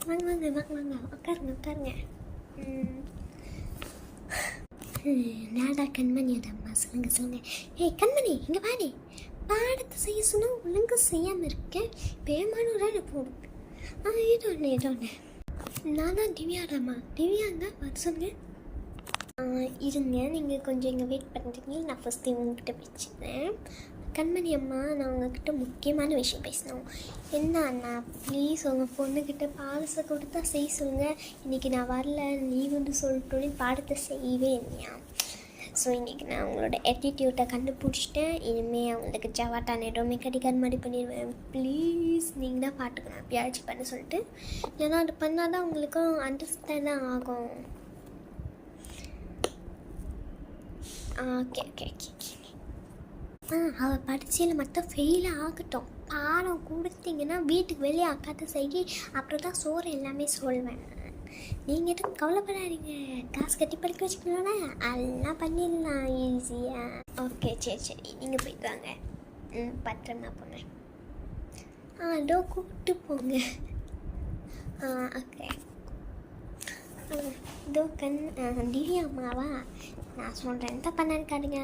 வாங்க வாங்க வாங்க வாங்க உட்காருங்க உட்காருங்க. நாடா கண்மணி அதம்மா சொல்லுங்கள். ஏய் கண்மணி இங்கே பாடி பாடத்தை செய்ய சொன்னால் ஒழுங்கு செய்யாமல் இருக்கேன். பேமானூராக போடும். ஏதோண்ணே நான் தான் திவ்யாடாம்மா. திவ்யாங்க வர சொல்லுங்கள். இருங்க, நீங்கள் கொஞ்சம் இங்கே வெயிட் பண்ணுறீங்க. நான் ஃபஸ்ட்டு உங்ககிட்ட பேசிக்கிறேன். கண்மணி அம்மா, நான் உங்ககிட்ட முக்கியமான விஷயம் பேசணும். என்ன அண்ணா, ப்ளீஸ் உங்கள் பொண்ணுக்கிட்ட பாடத்தை கொடுத்தா செய்ய சொல்லுங்கள். இன்றைக்கி நான் வரல, லீவுன்னு சொல்லிட்டோன்னே பாடத்தை செய்யவே இல்லையா. ஸோ இன்றைக்கி நான் அவங்களோட ஆட்டிடியூட்டை கண்டுபிடிச்சிட்டேன். இனிமேல் அவங்களுக்கு ஜவாட்டான இடமே கிடைக்காத மாதிரி பண்ணிடுவேன். ப்ளீஸ் நீங்கள் தான் பாட்டுக்கணும் எப்பயாச்சும் பண்ண சொல்லிட்டு. ஏன்னா அது பண்ணால் தான் அவங்களுக்கும் அண்டர்ஸ்டாண்ட் தான் ஆகும். ஓகே ஓகே ஓகே அவள் பரீட்சையில் மட்டும் ஃபெயில் ஆகட்டும். பாடம் கொடுத்தீங்கன்னா வீட்டுக்கு வெளியே அக்காட்ட செய்கி அப்புறம் தான் சோறு எல்லாமே சொல்வேன். நீங்கள் எதுவும் கவலைப்படாதீங்க, காசு கட்டி படிக்க வச்சுக்கணும்னா அதெல்லாம் பண்ணிடலாம் ஈஸியாக. ஓகே சரி நீங்கள் போயிட்டு வாங்க. பத்திரமா போங்க. அதோ கூப்பிட்டு போங்க. ஓகே இதோ திவ்யா அம்மாவா நான் சொல்கிறேன் தான் பண்ணாருக்காருங்க.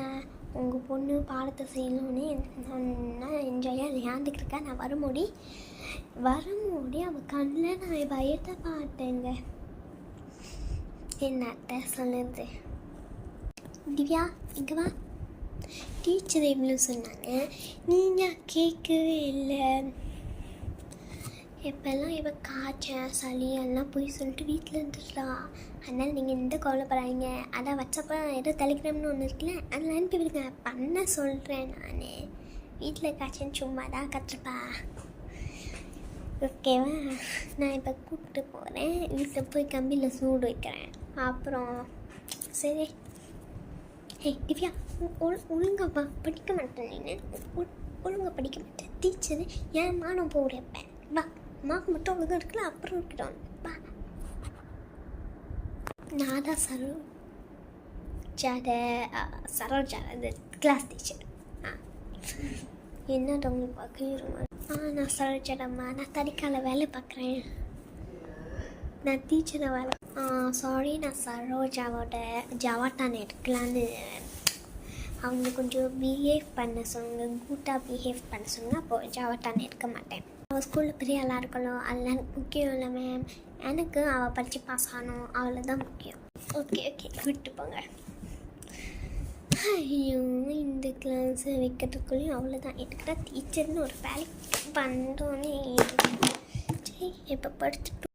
உங்கள் பொண்ணு பாடத்தை செய்யணும்னு நான் என்ஜாயாக விளையாண்டுக்கிட்டு இருக்கேன். நான் வரும்போது அவள் கண்ணில் நான் பயத்தை பார்த்தேங்க. என்னட்ட சொல்லுது. திவ்யா இங்கே வா. டீச்சர் எவ்வளோ சொன்னாங்க, நீங்கள் கேட்கவே இல்லை. எப்போல்லாம் இவள் காய்ச்சல் சளி எல்லாம் போய் சொல்லிட்டு வீட்டில் இருந்துட்டா. அதனால் நீங்கள் எந்த கவலைப்படாதீங்க. அதான் வாட்ஸ்அப்பில் ஏதோ டெலிகிராம்னு ஒன்று இருக்குல்ல, அதில் அனுப்பி விடுங்க. பண்ண சொல்கிறேன் நான். வீட்டில் காய்ச்சல் சும்மா தான் கற்றுப்பா. ஓகேவா? நான் இப்போ கூப்பிட்டு போகிறேன். வீட்டில் போய் கம்பியில் சூடு வைக்கிறேன். அப்புறம் சரி. திவ்யா ஒழுங்காப்பா படிக்க மாட்டேன். நீங்கள் ஒழுங்காக படிக்க மாட்டேன். டீச்சரு ஏன் மானம் போகிறப்பேன். வா மார்க் மட்டும் ஒழுங்காக இருக்குல்ல, அப்புறம் இருக்கிறோம். வா. நான் தான் சரோஜா அந்த கிளாஸ் டீச்சர். என்ன உங்களுக்கு பார்க்க? நான் சரோஜாடம்மா. நான் தடிக்கால வேலை பார்க்குறேன். நான் டீச்சரை வேலை. சாரி, நான் சரோஜாவோட ஜவாட்டான எடுக்கலான்னு. அவங்க கொஞ்சம் பிஹேவ் பண்ண சொன்னாங்க, கூட்டாக பிஹேவ் பண்ண சொன்னால் அப்போது ஜவாட்டான எடுக்க மாட்டேன். அவள் ஸ்கூலில் பெரிய ஆளாக இருக்கணும், அதெல்லாம் முக்கியம் இல்லை மேம். எனக்கு அவள் படித்து பாஸ் ஆகணும், அவ்வளோதான் முக்கியம். ஓகே விட்டு போங்க. ஐயோ, இந்த கிளாஸை வைக்கிறதுக்குள்ளேயும் அவ்வளோதான். எனக்குதான் டீச்சர்னு ஒரு வேலைக்கு பண்ணோன்னே சரி இப்போ படுத்துட்டு